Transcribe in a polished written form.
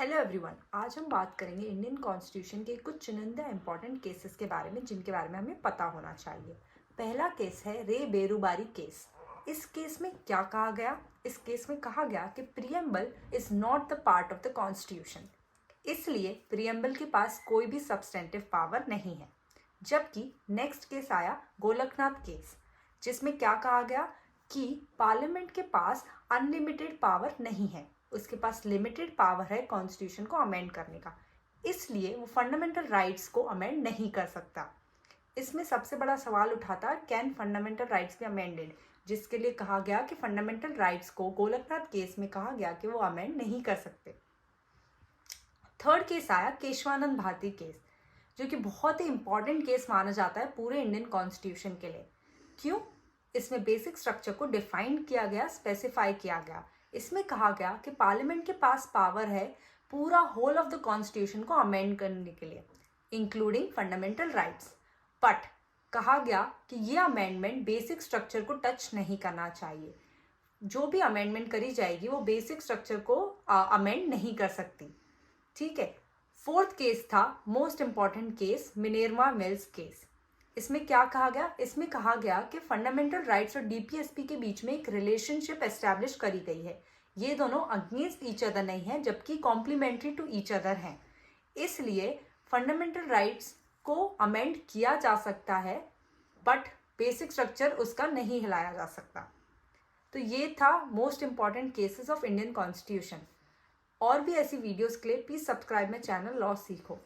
Hello everyone, आज हम बात करेंगे इंडियन कॉन्स्टिट्यूशन के कुछ चुनिंदा इंपॉर्टेंट केसेस के बारे में जिनके बारे में हमें पता होना चाहिए। पहला केस है रे बेरुबारी केस। इस केस में क्या कहा गया? इस केस में कहा गया कि preamble is not the part of the constitution, इसलिए प्रीएम्बल के पास कोई भी सब्सटेंटिव पावर नहीं है। जबकि नेक्स्ट केस आया गोलकनाथ केस, जिसमें क्या कहा गया कि पार्लियामेंट के पास अनलिमिटेड पावर नहीं है, उसके पास लिमिटेड पावर है कॉन्स्टिट्यूशन को अमेंड करने का, इसलिए वो फंडामेंटल राइट्स को अमेंड नहीं कर सकता। इसमें सबसे बड़ा सवाल उठाता है can fundamental rights be amended, जिसके लिए कहा गया कि फंडामेंटल राइट्स को गोलकनाथ केस में कहा गया कि वो अमेंड नहीं कर सकते। थर्ड केस आया केशवानंद भारती केस, जो कि बहुत ही इंपॉर्टेंट केस माना जाता है पूरे इंडियन कॉन्स्टिट्यूशन के लिए। क्यों? इसमें बेसिक स्ट्रक्चर को डिफाइन किया गया, स्पेसिफाई किया गया। इसमें कहा गया कि पार्लियामेंट के पास पावर है पूरा होल ऑफ द कॉन्स्टिट्यूशन को अमेंड करने के लिए, इंक्लूडिंग फंडामेंटल राइट्स। बट कहा गया कि ये अमेंडमेंट बेसिक स्ट्रक्चर को टच नहीं करना चाहिए। जो भी अमेंडमेंट करी जाएगी वो बेसिक स्ट्रक्चर को अमेंड नहीं कर सकती। ठीक है। फोर्थ केस था most important case, Minerva Mills case. इसमें क्या कहा गया? इसमें कहा गया कि फंडामेंटल राइट्स और डीपीएसपी के बीच में एक रिलेशनशिप एस्टैब्लिश करी गई है। ये दोनों अगेंस्ट ईच अदर नहीं है, जबकि कॉम्प्लीमेंट्री टू ईच अदर हैं। इसलिए फंडामेंटल राइट्स को अमेंड किया जा सकता है, बट बेसिक स्ट्रक्चर उसका नहीं हिलाया जा सकता। तो ये था most important cases of Indian constitution. और भी ऐसी वीडियोस के लिए please subscribe my channel law सीखो।